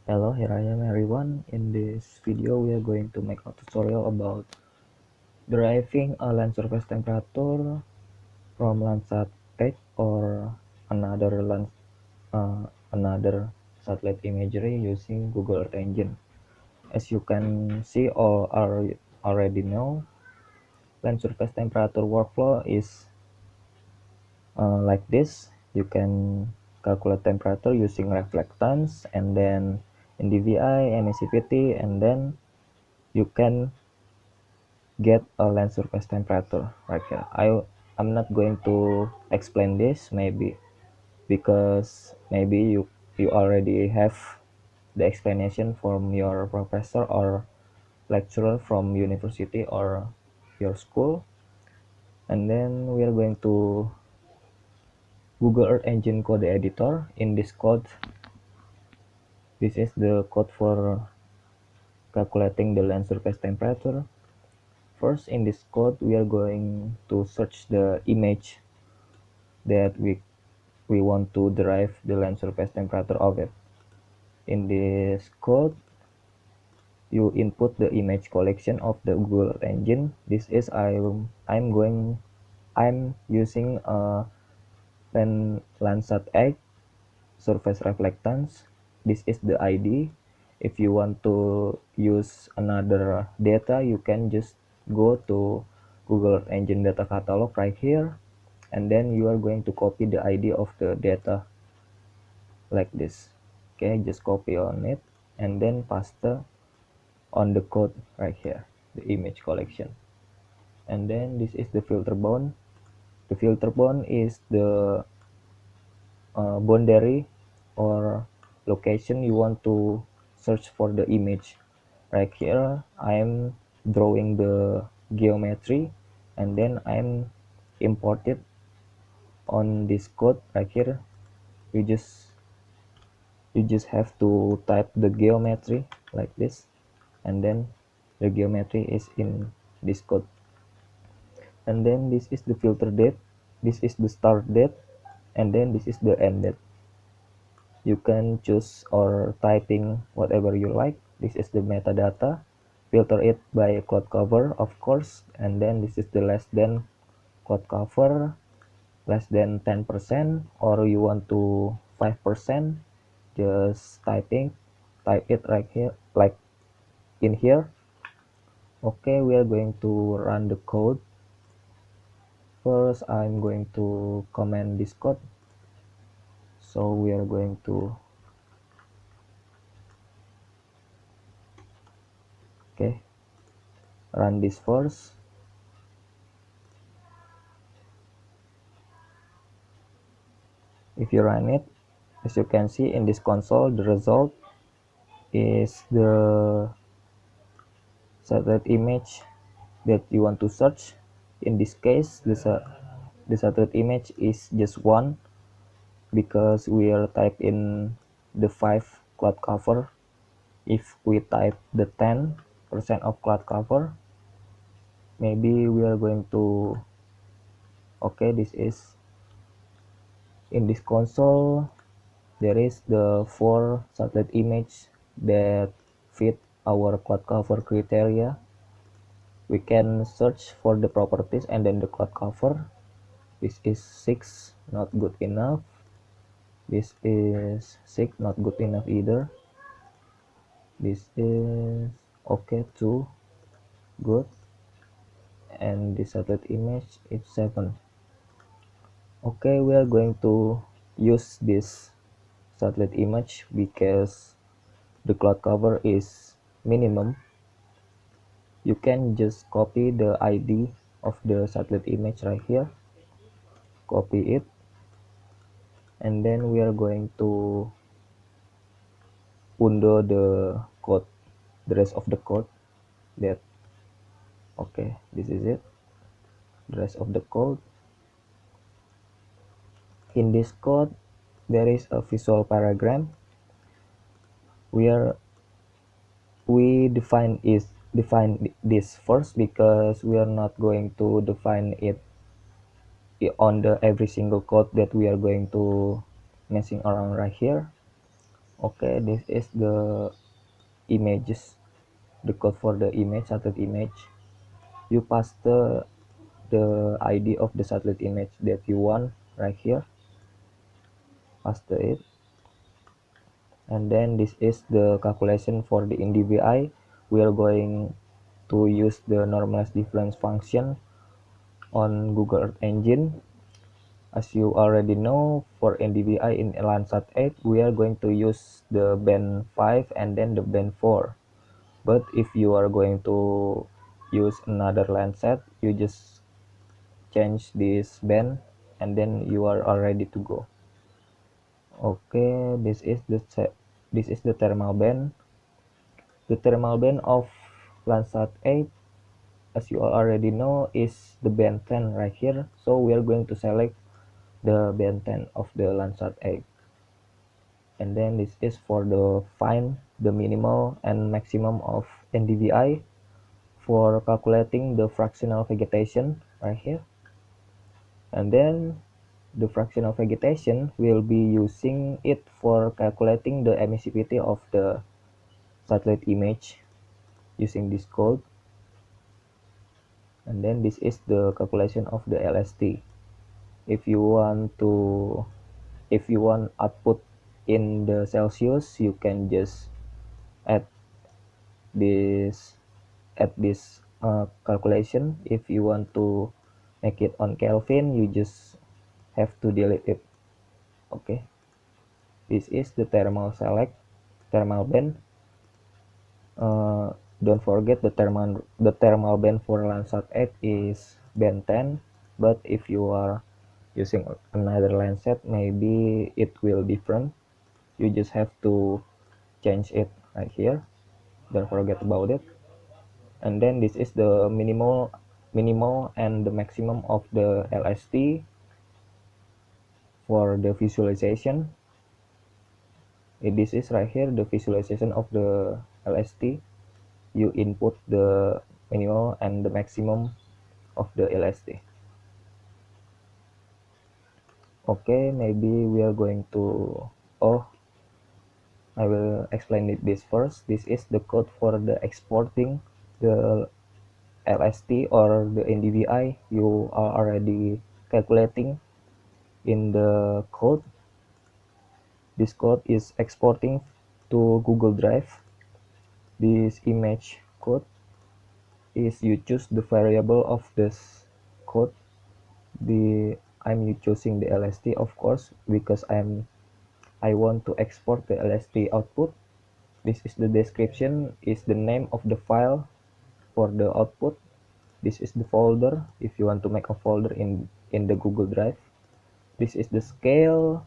Hello, here I am everyone. In this video, we are going to make a tutorial about deriving a land surface temperature from Landsat 8 or another another satellite imagery using Google Earth Engine. As you can see or already know, land surface temperature workflow is like this. You can calculate temperature using reflectance and then NDVI, emissivity, and then you can get a land surface temperature right here. I'm not going to explain this maybe because maybe you already have the explanation from your professor or lecturer from university or your school. And then we are going to Google Earth Engine code editor. In this code, this is the code for calculating the land surface temperature. First, in this code, we are going to search the image that we want to derive the land surface temperature of it. In this code, you input the image collection of the Google Engine. This is I'm using a Landsat 8 surface reflectance. This is the ID. If you want to use another data, you can just go to Google Engine data catalog right here, and then you are going to copy the ID of the data like this. Okay, just copy on it and then paste on the code right here, the image collection. And then this is the filter bound. The filter bound is the boundary or location you want to search for the image. Right here I'm drawing the geometry and then I'm imported on this code right here. You just have to type the geometry like this, and then the geometry is in this code. And then this is the filter date, this is the start date, and then this is the end date. You can choose or typing whatever you like. This is the metadata, filter it by cloud cover of course, and then this is the less than cloud cover, less than 10%, or you want to 5%, just type it right here, like in here. Okay, we are going to run the code. First I'm going to comment this code, so we are going to okay, run this first. If you run it, as you can see in this console, the result is the satellite image that you want to search. In this case, the satellite image is just one because we are type in the 5 cloud cover. If we type the 10% of cloud cover, maybe we are going to okay, this is in this console there is the 4 satellite image that fit our cloud cover criteria. We can search for the properties and then the cloud cover. This is 6, not good enough. This is 6, not good enough either. This is okay too, good. And the satellite image is 7. Okay, we are going to use this satellite image because the cloud cover is minimum. You can just copy the ID of the satellite image right here, copy it, and then we are going to undo the code, the rest of the code that okay, this is it, the rest of the code. In this code there is a visual paragram where we define this first because we are not going to define it on the every single code that we are going to messing around right here. Okay, this is the images, the code for the image, satellite image. You pass the ID of the satellite image that you want right here, paste it, and then this is the calculation for the NDVI. We are going to use the normalized difference function on Google Earth Engine. As you already know, for NDVI in Landsat 8, we are going to use the band 5 and then the band 4. But if you are going to use another Landsat, you just change this band and then you are all ready to go. Okay, this is the thermal band. The thermal band of Landsat 8, as you already know, is the band 10 right here. So we are going to select the band 10 of the Landsat 8. And then this is for the find the minimal and maximum of NDVI for calculating the fractional vegetation right here. And then the fractional vegetation will be using it for calculating the emissivity of the satellite image using this code. And then this is the calculation of the LST. If you want output in the Celsius, you can just add this calculation. If you want to make it on Kelvin, you just have to delete it. Okay, this is the thermal band. Don't forget the thermal band for Landsat 8 is band 10, but if you are using another Landsat, maybe it will different. You just have to change it right here. Don't forget about it. And then this is the minimal and the maximum of the LST for the visualization. This is right here the visualization of the LST. You input the minimal and the maximum of the LST. Okay, maybe we are going to I will explain this first. This is the code for the exporting the LST or the NDVI you are already calculating in the code. This code is exporting to Google Drive. This image code is you choose the variable of this code. I'm choosing the LST, of course, because I want to export the LST output. This is the description, is the name of the file for the output. This is the folder if you want to make a folder in the Google Drive. This is the scale.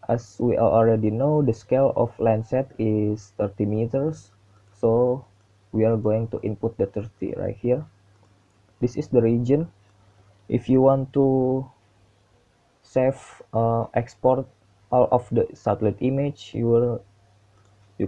As we already know, the scale of Landsat is 30 meters, so we are going to input the 30 right here. This is the region. If you want to export all of the satellite image, you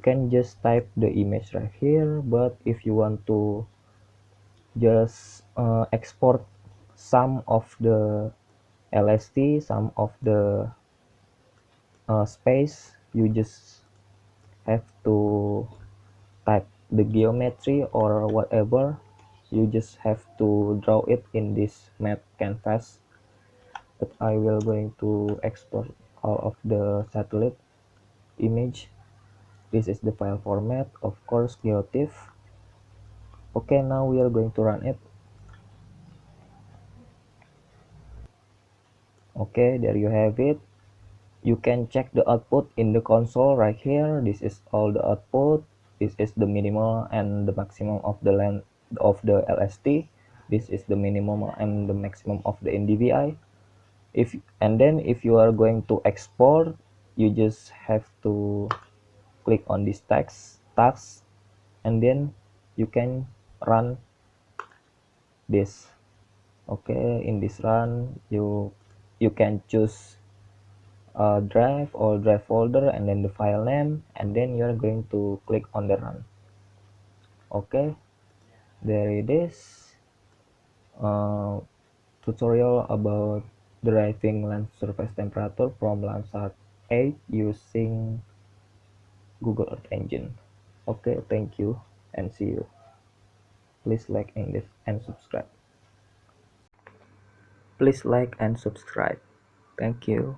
can just type the image right here. But if you want to just export some of the LST, some of the space, you just have to type the geometry or whatever. You just have to draw it in this map canvas. But I will going to export all of the satellite image. This is the file format, of course, GeoTIFF. Okay, now we are going to run it. Okay, there you have it. You can check the output in the console right here. This is all the output. This is the minimal and the maximum of the length of the LST. This is the minimum and the maximum of the NDVI. If you are going to export, you just have to click on this task, and then you can run this. Okay, in this run, you can choose a drive or drive folder and then the file name, and then you're going to click on the run. Okay, there it is. Tutorial about deriving land surface temperature from Landsat 8 using Google Earth Engine. Okay, thank you and see you. Please like and subscribe. Please like and subscribe. Thank you.